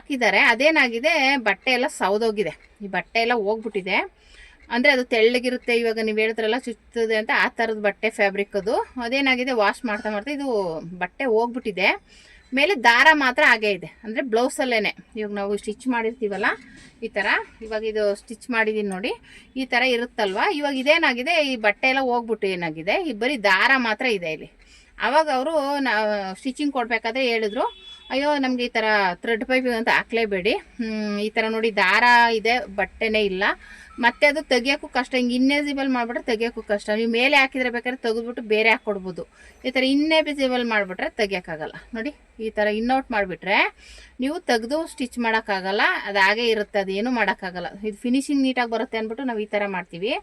ಹಾಕಿದ್ದಾರೆ. ಅದೇನಾಗಿದೆ, ಬಟ್ಟೆ ಎಲ್ಲ ಸೌದೋಗಿದೆ, ಈ ಬಟ್ಟೆ ಎಲ್ಲ ಹೋಗ್ಬಿಟ್ಟಿದೆ. ಅಂದರೆ ಅದು ತೆಳ್ಳಗಿರುತ್ತೆ, ಇವಾಗ ನೀವು ಹೇಳಿದ್ರಲ್ಲ ಚುಚ್ಚುತ್ತದೆ ಅಂತ, ಆ ಥರದ ಬಟ್ಟೆ ಫ್ಯಾಬ್ರಿಕ್ ಅದು. ಅದೇನಾಗಿದೆ, ವಾಶ್ ಮಾಡ್ತಾ ಮಾಡ್ತಾ ಇದು ಬಟ್ಟೆ ಹೋಗ್ಬಿಟ್ಟಿದೆ. ಮೇಲೆ ದಾರ ಮಾತ್ರ ಹಾಗೇ ಇದೆ, ಅಂದರೆ ಬ್ಲೌಸಲ್ಲೇ ಇವಾಗ ನಾವು ಸ್ಟಿಚ್ ಮಾಡಿರ್ತೀವಲ್ಲ ಈ ಥರ. ಇವಾಗ ಇದು ಸ್ಟಿಚ್ ಮಾಡಿದ್ದೀನಿ ನೋಡಿ, ಈ ಥರ ಇರುತ್ತಲ್ವ. ಇವಾಗ ಇದೇನಾಗಿದೆ, ಈ ಬಟ್ಟೆ ಎಲ್ಲ ಹೋಗ್ಬಿಟ್ಟು ಏನಾಗಿದೆ, ಈ ಬರೀ ದಾರ ಮಾತ್ರ ಇದೆ ಇಲ್ಲಿ. ಆವಾಗ ಅವರು ಸ್ಟಿಚಿಂಗ್ ಕೊಡಬೇಕಾದ್ರೆ ಹೇಳಿದ್ರು, ಅಯ್ಯೋ ನಮಗೆ ಈ ಥರ ಥ್ರೆಡ್ ಪೈಪಿಂಗ್ ಅಂತ ಹಾಕ್ಲೇಬೇಡಿ, ಈ ಥರ ನೋಡಿ ದಾರ ಇದೆ, ಬಟ್ಟೆನೇ ಇಲ್ಲ, ಮತ್ತೆ ಅದು ತೆಗಿಯೋಕ್ಕೂ ಕಷ್ಟ. ಹಿಂಗೆ ಇನ್ನೇಸಿಬಲ್ ಮಾಡಿಬಿಟ್ರೆ ತೆಗಿಯೋಕ್ಕೂ ಕಷ್ಟ. ನೀವು ಮೇಲೆ ಹಾಕಿದ್ರೆ ಬೇಕಾದ್ರೆ ತೆಗೆದ್ಬಿಟ್ಟು ಬೇರೆ ಹಾಕ್ಕೊಡ್ಬೋದು. ಈ ಥರ ಇನ್ನೇಸಿಬಲ್ ಮಾಡಿಬಿಟ್ರೆ ತೆಗಿಯೋಕ್ಕಾಗಲ್ಲ ನೋಡಿ. ಈ ಥರ ಇನ್ನೌಟ್ ಮಾಡಿಬಿಟ್ರೆ ನೀವು ತೆಗೆದು ಸ್ಟಿಚ್ ಮಾಡೋಕ್ಕಾಗಲ್ಲ, ಅದು ಹಾಗೇ ಇರುತ್ತೆ, ಅದು ಏನೂ ಮಾಡೋಕ್ಕಾಗಲ್ಲ. ಇದು ಫಿನಿಶಿಂಗ್ ನೀಟಾಗಿ ಬರುತ್ತೆ ಅಂದ್ಬಿಟ್ಟು ನಾವು ಈ ಥರ ಮಾಡ್ತೀವಿ.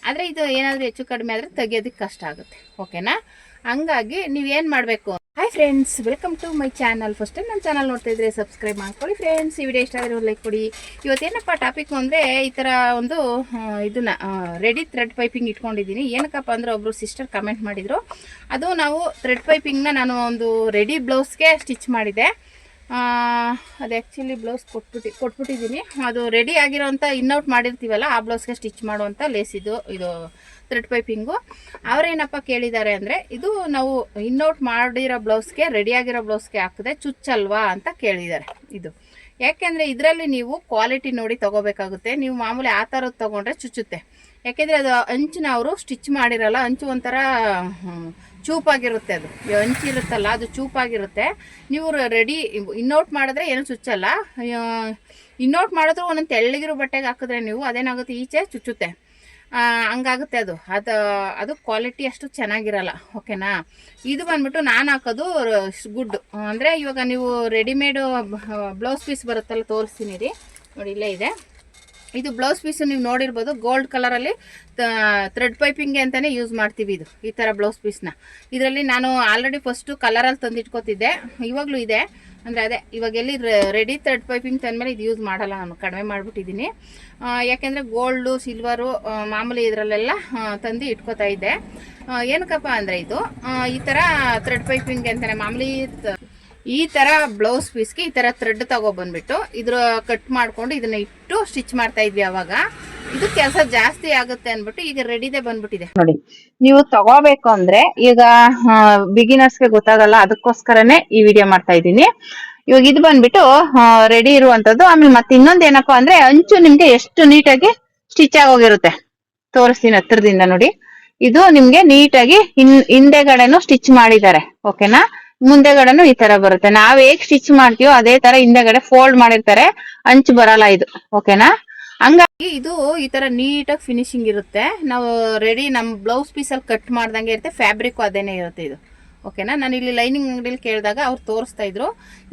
ಆದರೆ ಇದು ಏನಾದರೂ ಹೆಚ್ಚು ಕಡಿಮೆ ಆದರೆ ತೆಗಿಯೋದಕ್ಕೆ ಕಷ್ಟ ಆಗುತ್ತೆ, ಓಕೆನಾ. ಹಂಗಾಗಿ ನೀವೇನು ಮಾಡಬೇಕು. Hi friends, welcome to my channel. First time ನನ್ನ ಚಾನಲ್ ನೋಡ್ತಾ ಇದ್ರೆ ಸಬ್ಸ್ಕ್ರೈಬ್ ಮಾಡ್ಕೊಳ್ಳಿ ಫ್ರೆಂಡ್ಸ್. ಈ ವಿಡಿಯೋ ಇಷ್ಟ ಆದರೆ ಲೈಕ್ ಕೊಡಿ. ಇವತ್ತೇನಪ್ಪ ಟಾಪಿಕ್ ಅಂದರೆ, ಈ ಥರ ಒಂದು ಇದನ್ನು ರೆಡಿ ಥ್ರೆಡ್ ಪೈಪಿಂಗ್ ಇಟ್ಕೊಂಡಿದ್ದೀನಿ. ಏನಕ್ಕಪ್ಪ ಅಂದರೆ ಒಬ್ಬರು ಸಿಸ್ಟರ್ ಕಮೆಂಟ್ ಮಾಡಿದರು, ಅದು ನಾವು ಥ್ರೆಡ್ ಪೈಪಿಂಗ್ನ ನಾನು ಒಂದು ರೆಡಿ ಬ್ಲೌಸ್ಗೆ ಸ್ಟಿಚ್ ಮಾಡಿದೆ. ಅದು ಆ್ಯಕ್ಚುಲಿ ಬ್ಲೌಸ್ ಕೊಟ್ಬಿಟ್ಟಿದ್ದೀನಿ. ಅದು ರೆಡಿ ಆಗಿರೋಂಥ ಇನ್ನೌಟ್ ಮಾಡಿರ್ತೀವಲ್ಲ, ಆ ಬ್ಲೌಸ್ಗೆ ಸ್ಟಿಚ್ ಮಾಡುವಂಥ ಲೇಸಿದು ಇದು ಥ್ರೆಡ್ ಪೈಪಿಂಗು. ಅವರೇನಪ್ಪ ಕೇಳಿದ್ದಾರೆ ಅಂದರೆ, ಇದು ನಾವು ಇನ್ನೌಟ್ ಮಾಡಿರೋ ಬ್ಲೌಸ್ಗೆ ರೆಡಿಯಾಗಿರೋ ಬ್ಲೌಸ್ಗೆ ಹಾಕಿದೆ ಚುಚ್ಚಲ್ವಾ ಅಂತ ಕೇಳಿದ್ದಾರೆ. ಇದು ಯಾಕೆಂದರೆ ಇದರಲ್ಲಿ ನೀವು ಕ್ವಾಲಿಟಿ ನೋಡಿ ತೊಗೋಬೇಕಾಗುತ್ತೆ. ನೀವು ಮಾಮೂಲಿ ಆ ಥರದ್ದು ತೊಗೊಂಡ್ರೆ ಚುಚ್ಚುತ್ತೆ. ಯಾಕೆಂದರೆ ಅದು ಅಂಚನ್ನ ಅವರು ಸ್ಟಿಚ್ ಮಾಡಿರಲ್ಲ, ಅಂಚು ಒಂಥರ ಚೂಪಾಗಿರುತ್ತೆ. ಅದು ಅಂಚಿರುತ್ತಲ್ಲ, ಅದು ಚೂಪಾಗಿರುತ್ತೆ. ನೀವು ರೆಡಿ ಇನ್ನೌಟ್ ಮಾಡಿದ್ರೆ ಏನು ಚುಚ್ಚಲ್ಲ. ಇನ್ನೌಟ್ ಮಾಡಿದ್ರು ಒಂದೊಂದು ತೆಳ್ಳಗಿರೋ ಬಟ್ಟೆಗೆ ಹಾಕಿದ್ರೆ ನೀವು ಅದೇನಾಗುತ್ತೆ, ಈಚೆ ಚುಚ್ಚುತ್ತೆ, ಹಂಗಾಗುತ್ತೆ. ಅದು ಕ್ವಾಲಿಟಿ ಅಷ್ಟು ಚೆನ್ನಾಗಿರಲ್ಲ, ಓಕೆನಾ. ಇದು ಬಂದ್ಬಿಟ್ಟು ನಾನು ಹಾಕೋದು ಗುಡ್. ಅಂದರೆ ಇವಾಗ ನೀವು ರೆಡಿಮೇಡು ಬ್ಲೌಸ್ ಪೀಸ್ ಬರುತ್ತಲ್ಲ, ತೋರಿಸ್ತೀನಿ ರೀ ನೋಡಿ, ಇಲ್ಲೇ ಇದೆ. ಇದು ಬ್ಲೌಸ್ ಪೀಸು ನೀವು ನೋಡಿರ್ಬೋದು, ಗೋಲ್ಡ್ ಕಲರಲ್ಲಿ ಥ್ರೆಡ್ ಪೈಪಿಂಗ್ಗೆ ಅಂತಲೇ ಯೂಸ್ ಮಾಡ್ತೀವಿ. ಇದು ಈ ಥರ ಬ್ಲೌಸ್ ಪೀಸ್ನ ಇದರಲ್ಲಿ ನಾನು ಆಲ್ರೆಡಿ ಫಸ್ಟು ಕಲರಲ್ಲಿ ತಂದಿಟ್ಕೋತಿದ್ದೆ, ಇವಾಗಲೂ ಇದೆ. ಅಂದರೆ ಅದೇ ಇವಾಗ ಎಲ್ಲಿ ರೆಡಿ ಥ್ರೆಡ್ ಪೈಪಿಂಗ್ ತಂದಮೇಲೆ ಇದು ಯೂಸ್ ಮಾಡಲ್ಲ, ನಾನು ಕಡಿಮೆ ಮಾಡಿಬಿಟ್ಟಿದ್ದೀನಿ. ಯಾಕೆಂದರೆ ಗೋಲ್ಡು ಸಿಲ್ವರು ಮಾಮೂಲಿ ಇದರಲ್ಲೆಲ್ಲ ತಂದು ಇಟ್ಕೋತಾ ಇದ್ದೆ. ಏನಕ್ಕಪ್ಪ ಅಂದರೆ ಇದು ಈ ಥರ ಥ್ರೆಡ್ ಪೈಪಿಂಗ್ ಅಂತಲೇ ಮಾಮೂಲಿ ಈ ಥರ ಬ್ಲೌಸ್ ಪೀಸ್ಗೆ ಈ ಥರ ಥ್ರೆಡ್ ತಗೊಬಂದ್ಬಿಟ್ಟು ಇದ್ರ ಕಟ್ ಮಾಡಿಕೊಂಡು ಇದನ್ನ ಇಟ್ಟು ಸ್ಟಿಚ್ ಮಾಡ್ತಾ ಇದ್ವಿ. ಅವಾಗ ಇದು ಕೆಲಸ ಜಾಸ್ತಿ ಆಗುತ್ತೆ ಅಂದ್ಬಿಟ್ಟು ಈಗ ರೆಡಿದೇ ಬಂದ್ಬಿಟ್ಟಿದೆ ನೋಡಿ. ನೀವು ತಗೋಬೇಕು ಅಂದ್ರೆ ಈಗ ಬಿಗಿನರ್ಸ್ಗೆ ಗೊತ್ತಾಗಲ್ಲ, ಅದಕ್ಕೋಸ್ಕರನೇ ಈ ವಿಡಿಯೋ ಮಾಡ್ತಾ ಇದ್ದೀನಿ. ಇವಾಗ ಇದು ಬಂದ್ಬಿಟ್ಟು ರೆಡಿ ಇರುವಂತದ್ದು. ಆಮೇಲೆ ಮತ್ತೆ ಇನ್ನೊಂದು ಏನಪ್ಪಾ ಅಂದ್ರೆ, ಅಂಚು ನಿಮ್ಗೆ ಎಷ್ಟು ನೀಟಾಗಿ ಸ್ಟಿಚ್ ಆಗೋಗಿರುತ್ತೆ ತೋರಿಸ್ತೀನಿ ಹತ್ರದಿಂದ ನೋಡಿ. ಇದು ನಿಮ್ಗೆ ನೀಟಾಗಿ ಹಿಂದೆಗಡೆನು ಸ್ಟಿಚ್ ಮಾಡಿದ್ದಾರೆ, ಓಕೆನಾ. ಮುಂದೆಗಡೆನು ಈ ತರ ಬರುತ್ತೆ. ನಾವ್ ಹೇಗ್ ಸ್ಟಿಚ್ ಮಾಡ್ತೀವೋ ಅದೇ ತರ ಹಿಂದೆಗಡೆ ಫೋಲ್ಡ್ ಮಾಡಿರ್ತಾರೆ, ಅಂಚು ಬರಲ್ಲ ಇದು, ಓಕೆನಾ. ಹಂಗಾಗಿ ಇದು ಈ ತರ ನೀಟಾಗಿ ಫಿನಿಶಿಂಗ್ ಇರುತ್ತೆ. ನಾವು ರೆಡಿ ನಮ್ ಬ್ಲೌಸ್ ಪೀಸಲ್ಲಿ ಕಟ್ ಮಾಡ್ದಂಗೆ ಇರುತ್ತೆ, ಫ್ಯಾಬ್ರಿಕ್ ಅದೇನೆ ಇರುತ್ತೆ ಇದು, ಓಕೆನಾ. ನಾನು ಇಲ್ಲಿ ಲೈನಿಂಗ್ ಅಂಗಡಿಯಲ್ಲಿ ಕೇಳಿದಾಗ ಅವ್ರು ತೋರಿಸ್ತಾ ಇದ್ರು,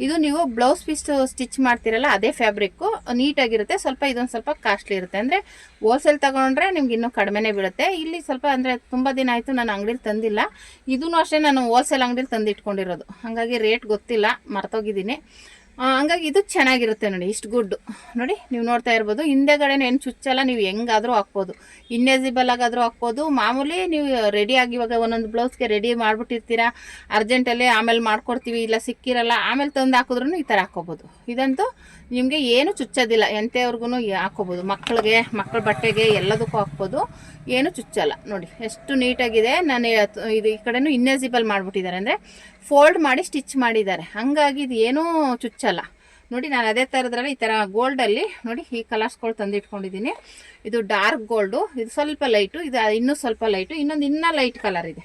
ಇದು ನೀವು ಬ್ಲೌಸ್ ಪೀಸ್ ಸ್ಟಿಚ್ ಮಾಡ್ತಿರಲ್ಲ ಅದೇ ಫ್ಯಾಬ್ರಿಕ್ಕು, ನೀಟಾಗಿರುತ್ತೆ. ಸ್ವಲ್ಪ ಇದೊಂದು ಸ್ವಲ್ಪ ಕಾಸ್ಟ್ಲಿ ಇರುತ್ತೆ. ಅಂದರೆ ಹೋಲ್ಸೇಲ್ ತಗೊಂಡ್ರೆ ನಿಮ್ಗೆ ಇನ್ನೂ ಕಡಿಮೆನೇ ಬೀಳುತ್ತೆ. ಇಲ್ಲಿ ಸ್ವಲ್ಪ ಅಂದರೆ ತುಂಬ ದಿನ ಆಯಿತು ನಾನು ಅಂಗಡಿಲಿ ತಂದಿಲ್ಲ. ಇದೂ ಅಷ್ಟೇ ನಾನು ಹೋಲ್ಸೇಲ್ ಅಂಗಡಿಲಿ ತಂದು ಇಟ್ಕೊಂಡಿರೋದು, ಹಾಗಾಗಿ ರೇಟ್ ಗೊತ್ತಿಲ್ಲ, ಮರ್ತೋಗಿದ್ದೀನಿ. ಹಂಗಾಗಿ ಇದು ಚೆನ್ನಾಗಿರುತ್ತೆ ನೋಡಿ, ಇಷ್ಟು ಗುಡ್ ನೋಡಿ. ನೀವು ನೋಡ್ತಾ ಇರ್ಬೋದು, ಹಿಂದೆಗಡೆನೂ ಏನು ಚುಚ್ಚಲ್ಲ, ನೀವು ಹೆಂಗಾದರೂ ಹಾಕ್ಬೋದು, ಇನ್ನೆಸಿಬಲ್ ಆಗಾದರೂ ಹಾಕ್ಬೋದು. ಮಾಮೂಲಿ ನೀವು ರೆಡಿಯಾಗಿ ಇವಾಗ ಒಂದೊಂದು ಬ್ಲೌಸ್ಗೆ ರೆಡಿ ಮಾಡಿಬಿಟ್ಟಿರ್ತೀರಾ ಅರ್ಜೆಂಟಲ್ಲಿ, ಆಮೇಲೆ ಮಾಡ್ಕೊಡ್ತೀವಿ, ಇಲ್ಲ ಸಿಕ್ಕಿರಲ್ಲ, ಆಮೇಲೆ ತಂದು ಹಾಕಿದ್ರೂ ಈ ಥರ ಹಾಕ್ಕೋಬೋದು. ಇದಂತೂ ನಿಮಗೆ ಏನು ಚುಚ್ಚೋದಿಲ್ಲ, ಎಂಥವ್ರಿಗೂ ಹಾಕ್ಕೋಬೋದು, ಮಕ್ಕಳ ಬಟ್ಟೆಗೆ ಎಲ್ಲದಕ್ಕೂ ಹಾಕ್ಬೋದು, ಏನು ಚುಚ್ಚಲ್ಲ ನೋಡಿ. ಎಷ್ಟು ನೀಟಾಗಿದೆ. ನಾನು ಇದು ಈ ಕಡೆನೂ ಇನ್ನೆಸಿಬಲ್ ಮಾಡಿಬಿಟ್ಟಿದ್ದಾರೆ, ಅಂದರೆ ಫೋಲ್ಡ್ ಮಾಡಿ ಸ್ಟಿಚ್ ಮಾಡಿದ್ದಾರೆ, ಹಂಗಾಗಿ ಇದು ಏನೂ ಚುಚ್ಚಲ್ಲ ನೋಡಿ. ನಾನು ಅದೇ ಥರದ್ರಲ್ಲಿ ಈ ಥರ ಗೋಲ್ಡಲ್ಲಿ ನೋಡಿ ಈ ಕಲರ್ಸ್ಗಳು ತಂದಿಟ್ಕೊಂಡಿದ್ದೀನಿ. ಇದು ಡಾರ್ಕ್ ಗೋಲ್ಡು, ಇದು ಸ್ವಲ್ಪ ಲೈಟು, ಇದು ಇನ್ನೂ ಸ್ವಲ್ಪ ಲೈಟು, ಇನ್ನೂ ಲೈಟ್ ಕಲರ್ ಇದೆ.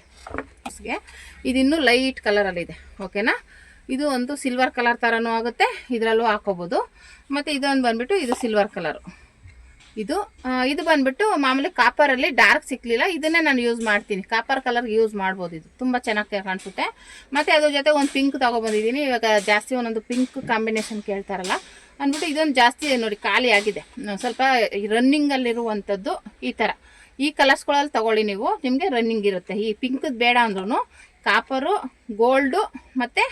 ಇದು ಇನ್ನೂ ಲೈಟ್ ಕಲರಲ್ಲಿದೆ, ಓಕೆನಾ. ಇದು ಒಂದು ಸಿಲ್ವರ್ ಕಲರ್ ಥರನೂ ಆಗುತ್ತೆ, ಇದರಲ್ಲೂ ಹಾಕೋಬೋದು. ಮತ್ತು ಇದೊಂದು ಬಂದುಬಿಟ್ಟು ಇದು ಸಿಲ್ವರ್ ಕಲರು. ಇದು ಬಂದ್ಬಿಟ್ಟು ಮಾಮೂಲಿ ಕಾಪರಲ್ಲಿ ಡಾರ್ಕ್ ಸಿಕ್ಕಲಿಲ್ಲ, ಇದನ್ನೇ ನಾನು ಯೂಸ್ ಮಾಡ್ತೀನಿ. ಕಾಪರ್ ಕಲರ್ ಯೂಸ್ ಮಾಡ್ಬೋದು, ಇದು ತುಂಬ ಚೆನ್ನಾಗಿ ಕಾಣಿಸುತ್ತೆ. ಮತ್ತು ಅದ್ರ ಜೊತೆ ಒಂದು ಪಿಂಕ್ ತೊಗೊಬಂದಿದ್ದೀನಿ. ಇವಾಗ ಜಾಸ್ತಿ ಒಂದೊಂದು ಪಿಂಕ್ ಕಾಂಬಿನೇಷನ್ ಕೇಳ್ತಾರಲ್ಲ ಅಂದ್ಬಿಟ್ಟು ಇದೊಂದು ಜಾಸ್ತಿ ನೋಡಿ ಖಾಲಿ ಆಗಿದೆ. ಸ್ವಲ್ಪ ರನ್ನಿಂಗಲ್ಲಿರುವಂಥದ್ದು ಈ ಥರ ಈ ಕಲರ್ಸ್ಗಳಲ್ಲಿ ತೊಗೊಳ್ಳಿ ನೀವು, ನಿಮಗೆ ರನ್ನಿಂಗ್ ಇರುತ್ತೆ. ಈ ಪಿಂಕದ್ದು ಬೇಡ ಅಂದ್ರೂ ಕಾಪರು, ಗೋಲ್ಡು ಮತ್ತು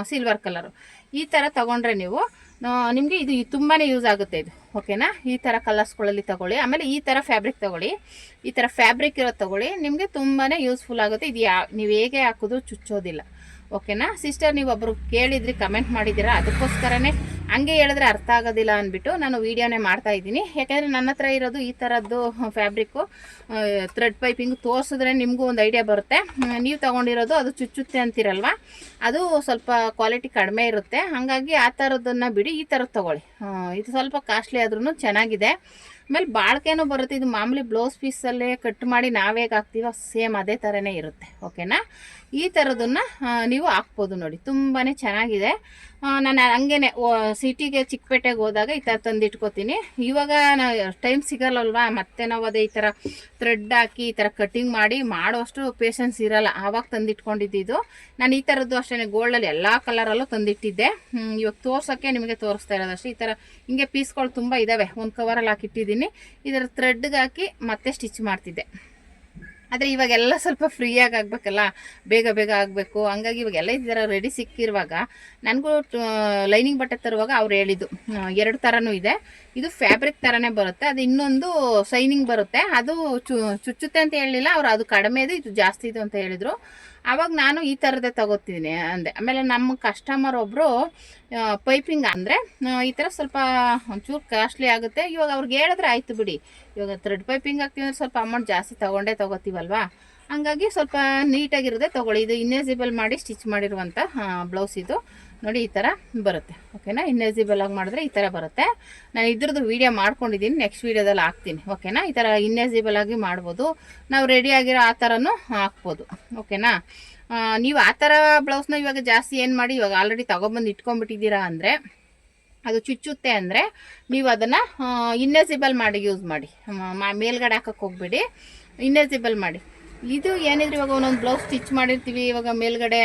ಸಿಲ್ವರ್ ಕಲರು ಈ ಥರ ತೊಗೊಂಡ್ರೆ ನೀವು ನಿಮಗೆ ಇದು ತುಂಬಾ ಯೂಸ್ ಆಗುತ್ತೆ ಇದು, ಓಕೆನಾ. ಈ ಥರ ಕಲರ್ಸ್ಗಳಲ್ಲಿ ತೊಗೊಳ್ಳಿ. ಆಮೇಲೆ ಈ ಥರ ಫ್ಯಾಬ್ರಿಕ್ ತೊಗೊಳ್ಳಿ, ಈ ಥರ ಫ್ಯಾಬ್ರಿಕ್ ಇರೋದು ತೊಗೊಳ್ಳಿ, ನಿಮಗೆ ತುಂಬಾ ಯೂಸ್ಫುಲ್ ಆಗುತ್ತೆ. ಇದು ನೀವು ಹೇಗೆ ಹಾಕಿದ್ರು ಚುಚ್ಚೋದಿಲ್ಲ, ಓಕೆನಾ. ಸಿಸ್ಟರ್ ನೀವು ಒಬ್ಬರು ಕೇಳಿದ್ರಿ, ಕಮೆಂಟ್ ಮಾಡಿದ್ದೀರಾ, ಅದಕ್ಕೋಸ್ಕರನೇ ಹಂಗೆ ಹೇಳಿದ್ರೆ ಅರ್ಥ ಆಗೋದಿಲ್ಲ ಅಂದ್ಬಿಟ್ಟು ನಾನು ವೀಡಿಯೋನೇ ಮಾಡ್ತಾ ಇದ್ದೀನಿ. ಯಾಕೆಂದರೆ ನನ್ನ ಹತ್ರ ಇರೋದು ಈ ಥರದ್ದು ಫ್ಯಾಬ್ರಿಕ್ಕು ಥ್ರೆಡ್ ಪೈಪಿಂಗ್ ತೋರಿಸಿದ್ರೆ ನಿಮಗೂ ಒಂದು ಐಡಿಯಾ ಬರುತ್ತೆ. ನೀವು ತೊಗೊಂಡಿರೋದು ಅದು ಚುಚ್ಚುತ್ತೆ ಅಂತಿರಲ್ವ, ಅದು ಸ್ವಲ್ಪ ಕ್ವಾಲಿಟಿ ಕಡಿಮೆ ಇರುತ್ತೆ. ಹಾಗಾಗಿ ಆ ಥರದ್ದನ್ನು ಬಿಡಿ, ಈ ಥರದ್ದು ತೊಗೊಳ್ಳಿ. ಇದು ಸ್ವಲ್ಪ ಕಾಸ್ಟ್ಲಿ ಆದ್ರೂ ಚೆನ್ನಾಗಿದೆ. ಆಮೇಲೆ ಬಾಳ್ಕೆನೂ ಬರುತ್ತೆ. ಇದು ಮಾಮೂಲಿ ಬ್ಲೌಸ್ ಪೀಸಲ್ಲೇ ಕಟ್ ಮಾಡಿ ನಾವೇಗೆ ಹಾಕ್ತೀವೋ ಸೇಮ್ ಅದೇ ಥರನೇ ಇರುತ್ತೆ. ಓಕೆನಾ, ಈ ಥರದನ್ನು ನೀವು ಹಾಕ್ಬೋದು ನೋಡಿ, ತುಂಬಾ ಚೆನ್ನಾಗಿದೆ. ನಾನು ಹಂಗೇನೆ ಸಿಟಿಗೆ ಚಿಕ್ಕಪೇಟೆಗೆ ಹೋದಾಗ ಈ ಥರ ತಂದಿಟ್ಕೋತೀನಿ. ಇವಾಗ ಟೈಮ್ ಸಿಗಲ್ಲಲ್ವಾ, ಮತ್ತೆ ನಾವು ಅದೇ ಈ ಥರ ಥ್ರೆಡ್ ಹಾಕಿ ಈ ಥರ ಕಟ್ಟಿಂಗ್ ಮಾಡಿ ಮಾಡೋಷ್ಟು ಪೇಷನ್ಸ್ ಇರಲ್ಲ. ಆವಾಗ ತಂದಿಟ್ಕೊಂಡಿದ್ದು ನಾನು ಈ ಥರದ್ದು ಅಷ್ಟೇ ಗೋಲ್ಡಲ್ಲಿ ಎಲ್ಲ ಕಲರಲ್ಲೂ ತಂದಿಟ್ಟಿದ್ದೆ. ಇವಾಗ ತೋರ್ಸೋಕ್ಕೆ ನಿಮಗೆ ತೋರಿಸ್ತಾ ಇರೋದು ಅಷ್ಟೇ. ಈ ಥರ ಹಿಂಗೆ ಪೀಸ್ಗಳು ತುಂಬ ಇದ್ದಾವೆ, ಒಂದು ಕವರಲ್ಲಿ ಹಾಕಿಟ್ಟಿದ್ದೀನಿ. ಇದರ ಥ್ರೆಡ್ಗೆ ಹಾಕಿ ಮತ್ತೆ ಸ್ಟಿಚ್ ಮಾಡ್ತಿದ್ದೆ. ಆದರೆ ಇವಾಗೆಲ್ಲ ಸ್ವಲ್ಪ ಫ್ರೀಯಾಗಿ ಆಗಬೇಕಲ್ಲ, ಬೇಗ ಬೇಗ ಆಗಬೇಕು. ಹಂಗಾಗಿ ಇವಾಗೆಲ್ಲ ಇದರ ರೆಡಿ ಸಿಕ್ಕಿರುವಾಗ ನನಗೂ ಲೈನಿಂಗ್ ಬಟ್ಟೆ ತರುವಾಗ ಅವ್ರು ಹೇಳಿದ್ದು 2 ಥರನೂ ಇದೆ. ಇದು ಫ್ಯಾಬ್ರಿಕ್ ಥರನೇ ಬರುತ್ತೆ, ಅದು ಇನ್ನೊಂದು ಶೈನಿಂಗ್ ಬರುತ್ತೆ. ಅದು ಚುಚ್ಚುತ್ತೆ ಅಂತ ಹೇಳಲಿಲ್ಲ ಅವರು, ಅದು ಕಡಿಮೆದು ಇದು ಜಾಸ್ತಿ ಇದು ಅಂತ ಹೇಳಿದರು. ಆವಾಗ ನಾನು ಈ ಥರದ್ದೇ ತಗೋತೀನಿ ಅಂದೆ. ಆಮೇಲೆ ನಮ್ಮ ಕಸ್ಟಮರ್ ಒಬ್ಬರು ಪೈಪಿಂಗ್ ಅಂದರೆ ಈ ಥರ ಸ್ವಲ್ಪ ಒಂಚೂರು ಕಾಸ್ಟ್ಲಿ ಆಗುತ್ತೆ. ಇವಾಗ ಅವ್ರಿಗೆ ಹೇಳಿದ್ರೆ ಆಯಿತು ಬಿಡಿ, ಇವಾಗ ಥ್ರೆಡ್ ಪೈಪಿಂಗ್ ಹಾಕ್ತೀವಿ ಅಂದರೆ ಸ್ವಲ್ಪ ಅಮೌಂಟ್ ಜಾಸ್ತಿ ತೊಗೋತೀವಲ್ವಾ, ಹಂಗಾಗಿ ಸ್ವಲ್ಪ ನೀಟಾಗಿರೋದೇ ತೊಗೊಳ್ಳಿ. ಇದು ಇನ್ನೇಸಿಬಲ್ ಮಾಡಿ ಸ್ಟಿಚ್ ಮಾಡಿರುವಂಥ ಬ್ಲೌಸ್ ಇದು ನೋಡಿ, ಈ ಥರ ಬರುತ್ತೆ. ಓಕೆನಾ, ಇನ್ನೇಸಿಬಲ್ ಆಗಿ ಮಾಡಿದ್ರೆ ಈ ಥರ ಬರುತ್ತೆ. ನಾನು ಇದ್ರದ್ದು ವೀಡಿಯೋ ಮಾಡ್ಕೊಂಡಿದ್ದೀನಿ, ನೆಕ್ಸ್ಟ್ ವೀಡಿಯೋದಲ್ಲಿ ಹಾಕ್ತೀನಿ. ಓಕೆನಾ, ಈ ಥರ ಇನ್ನೇಸಿಬಲ್ ಆಗಿ ಮಾಡ್ಬೋದು, ನಾವು ರೆಡಿ ಆಗಿರೋ ಆ ಥರನೂ ಹಾಕ್ಬೋದು. ಓಕೆನಾ, ನೀವು ಆ ಥರ ಬ್ಲೌಸ್ನ ಇವಾಗ ಜಾಸ್ತಿ ಏನು ಮಾಡಿ, ಇವಾಗ ಆಲ್ರೆಡಿ ತೊಗೊಬಂದು ಇಟ್ಕೊಂಡ್ಬಿಟ್ಟಿದ್ದೀರಾ ಅಂದರೆ ಅದು ಚುಚ್ಚುತ್ತೆ ಅಂದರೆ ನೀವು ಅದನ್ನು ಇನ್ನೇಸಿಬಲ್ ಮಾಡಿ ಯೂಸ್ ಮಾಡಿ, ಮೇಲ್ಗಡೆ ಹಾಕಕ್ಕೆ ಹೋಗ್ಬೇಡಿ, ಇನ್ನೇಸಿಬಲ್ ಮಾಡಿ. ಇದು ಏನಿದ್ರೆ ಇವಾಗ ಒಂದೊಂದು ಬ್ಲೌಸ್ ಸ್ಟಿಚ್ ಮಾಡಿರ್ತೀವಿ, ಇವಾಗ ಮೇಲ್ಗಡೆ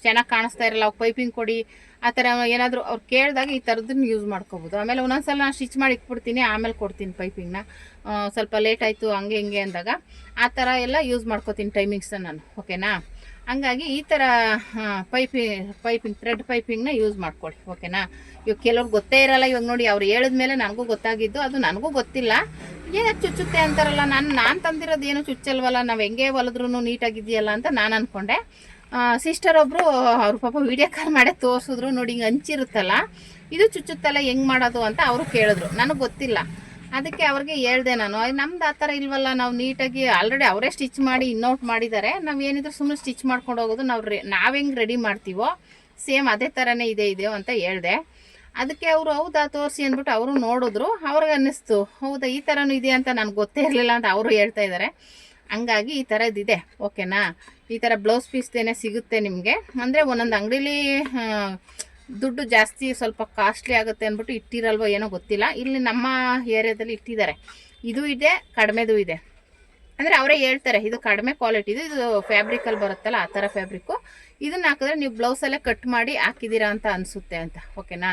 ಚೆನ್ನಾಗಿ ಕಾಣಿಸ್ತಾ ಇರಲ್ಲ, ಅವಾಗ ಪೈಪಿಂಗ್ ಕೊಡಿ ಆ ಥರ ಏನಾದರೂ ಅವ್ರು ಕೇಳಿದಾಗ ಈ ಥರದನ್ನ ಯೂಸ್ ಮಾಡ್ಕೋಬೋದು. ಆಮೇಲೆ ಒಂದೊಂದ್ಸಲ ನಾನು ಸ್ಟಿಚ್ ಮಾಡಿ ಇಟ್ಬಿಡ್ತೀನಿ, ಆಮೇಲೆ ಕೊಡ್ತೀನಿ ಪೈಪಿಂಗ್ನ, ಸ್ವಲ್ಪ ಲೇಟ್ ಆಯಿತು ಹಂಗೆ ಹಿಂಗೆ ಅಂದಾಗ ಆ ಥರ ಎಲ್ಲ ಯೂಸ್ ಮಾಡ್ಕೋತೀನಿ ಟೈಮಿಂಗ್ಸ್ನ ನಾನು. ಓಕೆನಾ, ಹಂಗಾಗಿ ಈ ಥರ ಪೈಪಿಂಗ್ ಥ್ರೆಡ್ ಪೈಪಿಂಗ್ನ ಯೂಸ್ ಮಾಡ್ಕೊಳ್ಳಿ. ಓಕೆನಾ, ಇವಾಗ ಕೆಲವ್ರು ಗೊತ್ತೇ ಇರಲ್ಲ. ಇವಾಗ ನೋಡಿ ಅವ್ರು ಹೇಳಿದ್ಮೇಲೆ ನನಗೂ ಗೊತ್ತಾಗಿದ್ದು, ಅದು ನನಗೂ ಗೊತ್ತಿಲ್ಲ. ಏನಕ್ಕೆ ಚುಚ್ಚುತ್ತೆ ಅಂತಾರಲ್ಲ, ನಾನು ತಂದಿರೋದು ಏನು ಚುಚ್ಚಲ್ವಲ್ಲ, ನಾವು ಹೆಂಗೆ ಹೊಲಿದ್ರೂ ನೀಟಾಗಿದೆಯಲ್ಲ ಅಂತ ನಾನು ಅಂದ್ಕೊಂಡೆ. ಸಿಸ್ಟರ್ ಒಬ್ಬರು ಅವ್ರ ಪಾಪ ವೀಡಿಯೋ ಕಾಲ್ ಮಾಡೇ ತೋರಿಸಿದ್ರು, ನೋಡಿ ಹಿಂಗೆ ಹಂಚಿರುತ್ತಲ್ಲ ಇದು ಚುಚ್ಚುತ್ತಲ್ಲ ಹೆಂಗೆ ಮಾಡೋದು ಅಂತ ಅವರು ಕೇಳಿದ್ರು. ನನಗೆ ಗೊತ್ತಿಲ್ಲ, ಅದಕ್ಕೆ ಅವ್ರಿಗೆ ಹೇಳ್ದೆ ನಾನು, ನಮ್ದು ಆ ಥರ ಇಲ್ವಲ್ಲ, ನಾವು ನೀಟಾಗಿ ಆಲ್ರೆಡಿ ಅವರೇ ಸ್ಟಿಚ್ ಮಾಡಿ ಇನ್ನೌಟ್ ಮಾಡಿದ್ದಾರೆ, ನಾವು ಏನಿದ್ರು ಸುಮ್ಮನೆ ಸ್ಟಿಚ್ ಮಾಡ್ಕೊಂಡು ಹೋಗೋದು, ನಾವು ಹೆಂಗೆ ರೆಡಿ ಮಾಡ್ತೀವೋ ಸೇಮ್ ಅದೇ ಥರನೇ ಇದೆ ಅಂತ ಹೇಳಿದೆ. ಅದಕ್ಕೆ ಅವರು ಹೌದಾ ತೋರಿಸಿ ಅಂದ್ಬಿಟ್ಟು ಅವರು ನೋಡಿದ್ರು, ಅವ್ರಿಗೆ ಅನ್ನಿಸ್ತು ಹೌದಾ ಈ ಥರನೂ ಇದೆ ಅಂತ ನನಗೆ ಗೊತ್ತೇ ಇರಲಿಲ್ಲ ಅಂತ ಅವರು ಹೇಳ್ತಾ ಇದ್ದಾರೆ. ಹಂಗಾಗಿ ಈ ಥರದ್ದಿದೆ. ಓಕೆನಾ, ಈ ಥರ ಬ್ಲೌಸ್ ಪೀಸ್ದೇನೆ ಸಿಗುತ್ತೆ ನಿಮಗೆ. ಅಂದರೆ ಒಂದೊಂದು ಅಂಗಡೀಲಿ ದುಡ್ಡು ಜಾಸ್ತಿ ಸ್ವಲ್ಪ ಕಾಸ್ಟ್ಲಿ ಆಗುತ್ತೆ ಅಂದ್ಬಿಟ್ಟು ಇಟ್ಟಿರಲ್ವೋ ಏನೋ ಗೊತ್ತಿಲ್ಲ, ಇಲ್ಲಿ ನಮ್ಮ ಏರಿಯಾದಲ್ಲಿ ಇಟ್ಟಿದ್ದಾರೆ. ಇದು ಇದೆ, ಕಡಿಮೆದು ಇದೆ. ಅಂದರೆ ಅವರೇ ಹೇಳ್ತಾರೆ ಇದು ಕಡಿಮೆ ಕ್ವಾಲಿಟಿದು, ಇದು ಫ್ಯಾಬ್ರಿಕಲ್ಲಿ ಬರುತ್ತಲ್ಲ ಆ ಥರ ಫ್ಯಾಬ್ರಿಕ್ಕು, ಇದನ್ನ ಹಾಕಿದ್ರೆ ನೀವು ಬ್ಲೌಸಲ್ಲೇ ಕಟ್ ಮಾಡಿ ಹಾಕಿದ್ದೀರಾ ಅಂತ ಅನಿಸುತ್ತೆ ಅಂತ. ಓಕೆನಾ,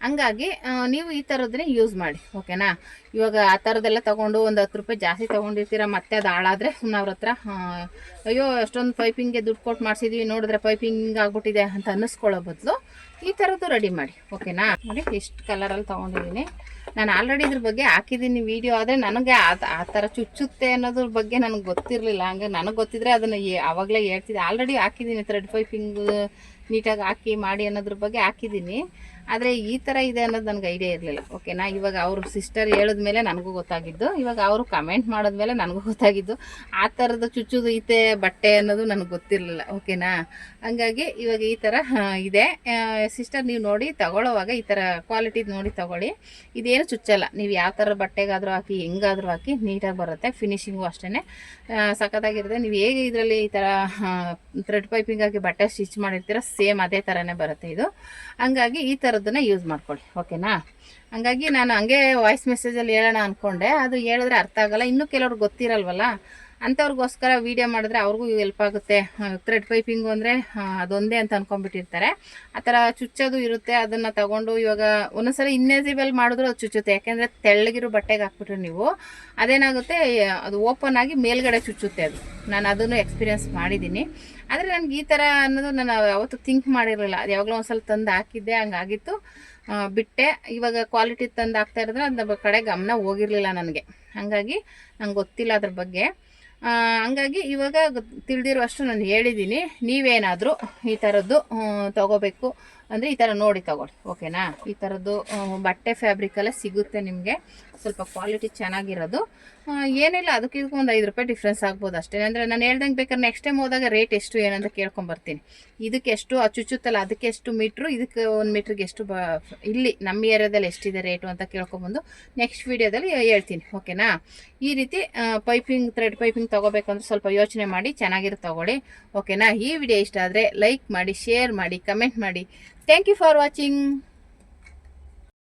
ಹಂಗಾಗಿ ನೀವು ಈ ಥರದನ್ನೇ ಯೂಸ್ ಮಾಡಿ. ಓಕೆನಾ, ಇವಾಗ ಆ ಥರದ್ದೆಲ್ಲ ತೊಗೊಂಡು ಒಂದು 10 ರೂಪಾಯಿ ಜಾಸ್ತಿ ತೊಗೊಂಡಿರ್ತೀರ, ಮತ್ತೆ ಅದು ಹಾಳಾದರೆ ಸುಮ್ಮನೆ ಅವ್ರ ಹತ್ರ ಅಯ್ಯೋ ಅಷ್ಟೊಂದು ಪೈಪಿಂಗ್ಗೆ ದುಡ್ಡು ಕೊಟ್ಟು ಮಾಡಿಸಿದ್ವಿ, ನೋಡಿದ್ರೆ ಪೈಪಿಂಗ್ ಆಗ್ಬಿಟ್ಟಿದೆ ಅಂತ ಅನ್ನಿಸ್ಕೊಳ್ಳೋ ಬದಲು ಈ ಥರದ್ದು ರೆಡಿ ಮಾಡಿ. ಓಕೆನಾ, ನೋಡಿ ಎಷ್ಟು ಕಲರಲ್ಲಿ ತೊಗೊಂಡಿದ್ದೀನಿ ನಾನು. ಆಲ್ರೆಡಿ ಇದ್ರ ಬಗ್ಗೆ ಹಾಕಿದ್ದೀನಿ ವಿಡಿಯೋ, ಆದರೆ ನನಗೆ ಆ ಥರ ಚುಚ್ಚುತ್ತೆ ಅನ್ನೋದ್ರ ಬಗ್ಗೆ ನನಗೆ ಗೊತ್ತಿರಲಿಲ್ಲ. ಹಂಗೆ ನನಗೆ ಗೊತ್ತಿದ್ರೆ ಅದನ್ನು ಆವಾಗಲೇ ಹೇಳ್ತಿದ್ದೆ. ಆಲ್ರೆಡಿ ಹಾಕಿದ್ದೀನಿ ಥ್ರೆಡ್ ಪೈಪಿಂಗ್ ನೀಟಾಗಿ ಹಾಕಿ ಮಾಡಿ ಅನ್ನೋದ್ರ ಬಗ್ಗೆ ಹಾಕಿದ್ದೀನಿ, ಆದರೆ ಈ ಥರ ಇದೆ ಅನ್ನೋದು ನನಗೆ ಐಡಿಯಾ ಇರಲಿಲ್ಲ. ಓಕೆನಾ, ಇವಾಗ ಅವರು ಸಿಸ್ಟರ್ ಹೇಳಿದ್ಮೇಲೆ ನನಗೂ ಗೊತ್ತಾಗಿದ್ದು, ಇವಾಗ ಅವರು ಕಮೆಂಟ್ ಮಾಡಿದ್ಮೇಲೆ ನನಗೂ ಗೊತ್ತಾಗಿದ್ದು ಆ ಥರದ ಚುಚ್ಚುದು ಐತೆ ಬಟ್ಟೆ ಅನ್ನೋದು ನನಗೆ ಗೊತ್ತಿರಲಿಲ್ಲ. ಓಕೆನಾ, ಹಂಗಾಗಿ ಇವಾಗ ಈ ಥರ ಇದೆ. ಸಿಸ್ಟರ್ ನೀವು ನೋಡಿ ತಗೊಳ್ಳೋವಾಗ ಈ ಥರ ಕ್ವಾಲಿಟಿದು ನೋಡಿ ತಗೊಳ್ಳಿ, ಇದೇನು ಚುಚ್ಚಲ್ಲ. ನೀವು ಯಾವ ಥರ ಬಟ್ಟೆಗಾದರೂ ಹಾಕಿ ಹೆಂಗಾದರೂ ಹಾಕಿ ನೀಟಾಗಿ ಬರುತ್ತೆ, ಫಿನಿಶಿಂಗು ಅಷ್ಟೇ ಸಖತ್ತಾಗಿರುತ್ತೆ. ನೀವು ಹೇಗೆ ಇದರಲ್ಲಿ ಈ ಥರ ಥ್ರೆಡ್ ಪೈಪಿಂಗ್ ಹಾಕಿ ಬಟ್ಟೆ ಸ್ಟಿಚ್ ಮಾಡಿರ್ತೀರ ಸೇಮ್ ಅದೇ ಥರನೇ ಬರುತ್ತೆ ಇದು. ಹಂಗಾಗಿ ಈ ಥರದ್ದನ್ನು ಯೂಸ್ ಮಾಡ್ಕೊಳ್ಳಿ. ಓಕೆನಾ, ಹಂಗಾಗಿ ನಾನು ಹಂಗೆ ವಾಯ್ಸ್ ಮೆಸೇಜಲ್ಲಿ ಹೇಳೋಣ ಅಂದ್ಕೊಂಡೆ, ಅದು ಹೇಳಿದ್ರೆ ಅರ್ಥ ಆಗೋಲ್ಲ, ಇನ್ನೂ ಕೆಲವ್ರಿಗೆ ಗೊತ್ತಿರಲ್ವಲ್ಲ, ಅಂಥವ್ರಿಗೋಸ್ಕರ ವೀಡಿಯೋ ಮಾಡಿದ್ರೆ ಅವ್ರಿಗೂ ಹೆಲ್ಪ್ ಆಗುತ್ತೆ. ಥ್ರೆಡ್ ಪೈಪಿಂಗು ಅಂದರೆ ಅದೊಂದೇ ಅಂತ ಅಂದ್ಕೊಂಡ್ಬಿಟ್ಟಿರ್ತಾರೆ. ಆ ಥರ ಚುಚ್ಚೋದು ಇರುತ್ತೆ, ಅದನ್ನು ತಗೊಂಡು ಇವಾಗ ಒಂದೊಂದ್ಸಲ ಇನ್ನೇಸಿಬಲ್ ಮಾಡಿದ್ರು ಅದು ಚುಚ್ಚುತ್ತೆ. ಯಾಕೆಂದರೆ ತೆಳ್ಳಗಿರೋ ಬಟ್ಟೆಗೆ ಹಾಕ್ಬಿಟ್ರೆ ನೀವು ಅದೇನಾಗುತ್ತೆ, ಅದು ಓಪನ್ ಆಗಿ ಮೇಲ್ಗಡೆ ಚುಚ್ಚುತ್ತೆ. ಅದು ನಾನು ಅದನ್ನು ಎಕ್ಸ್ಪೀರಿಯೆನ್ಸ್ ಮಾಡಿದ್ದೀನಿ. ಆದರೆ ನನಗೆ ಈ ಥರ ಅನ್ನೋದು ನಾನು ಯಾವತ್ತೂ ಥಿಂಕ್ ಮಾಡಿರಲಿಲ್ಲ. ಅದು ಯಾವಾಗಲೂ ಒಂದ್ಸಲ ತಂದು ಹಾಕಿದ್ದೆ, ಹಂಗಾಗಿತ್ತು ಬಿಟ್ಟೆ. ಇವಾಗ ಕ್ವಾಲಿಟಿ ತಂದು ಹಾಕ್ತಾ ಇರೋದ್ರೆ ಅದ್ರ ಕಡೆ ಗಮನ ಹೋಗಿರಲಿಲ್ಲ ನನಗೆ, ಹಾಗಾಗಿ ನಂಗೆ ಗೊತ್ತಿಲ್ಲ ಅದ್ರ ಬಗ್ಗೆ. ಹಂಗಾಗಿ ಇವಾಗ ತಿಳಿದಿರುವಷ್ಟು ನಾನು ಹೇಳಿದ್ದೀನಿ. ನೀವೇನಾದರೂ ಈ ಥರದ್ದು ತೊಗೋಬೇಕು, ಅಂದರೆ ಈ ಥರ ನೋಡಿ ತಗೊಳ್ಳಿ, ಓಕೆನಾ. ಈ ಥರದ್ದು ಬಟ್ಟೆ ಫ್ಯಾಬ್ರಿಕೆಲ್ಲ ಸಿಗುತ್ತೆ ನಿಮಗೆ, ಸ್ವಲ್ಪ ಕ್ವಾಲಿಟಿ ಚೆನ್ನಾಗಿರೋದು. ಏನಿಲ್ಲ, ಅದಕ್ಕೆ ಇದಕ್ಕೆ ಒಂದು 5 ರೂಪಾಯಿ ಡಿಫ್ರೆನ್ಸ್ ಆಗ್ಬೋದು ಅಷ್ಟೇ. ಅಂದರೆ ನಾನು ಹೇಳ್ದಂಗೆ ಬೇಕಾದ್ರೆ ನೆಕ್ಸ್ಟ್ ಟೈಮ್ ಹೋದಾಗ ರೇಟ್ ಎಷ್ಟು ಏನಂತ ಕೇಳ್ಕೊಂಬರ್ತೀನಿ. ಇದಕ್ಕೆ ಎಷ್ಟು ಚುಚ್ಚುತ್ತಲ್ಲ ಅದಕ್ಕೆ ಎಷ್ಟು ಮೀಟ್ರು, ಇದಕ್ಕೆ 1 ಮೀಟ್ರಿಗೆ ಎಷ್ಟು ಇಲ್ಲಿ ನಮ್ಮ ಏರಿಯಾದಲ್ಲಿ ಎಷ್ಟಿದೆ ರೇಟು ಅಂತ ಕೇಳ್ಕೊಬಂದು ನೆಕ್ಸ್ಟ್ ವೀಡಿಯೋದಲ್ಲಿ ಹೇಳ್ತೀನಿ, ಓಕೆನಾ. ಈ ರೀತಿ ಥ್ರೆಡ್ ಪೈಪಿಂಗ್ ತೊಗೋಬೇಕಂದ್ರೆ ಸ್ವಲ್ಪ ಯೋಚನೆ ಮಾಡಿ ಚೆನ್ನಾಗಿರೋ ತೊಗೊಳ್ಳಿ, ಓಕೆನಾ. ಈ ವಿಡಿಯೋ ಇಷ್ಟ ಆದರೆ ಲೈಕ್ ಮಾಡಿ, ಶೇರ್ ಮಾಡಿ, ಕಮೆಂಟ್ ಮಾಡಿ. Thank you for watching.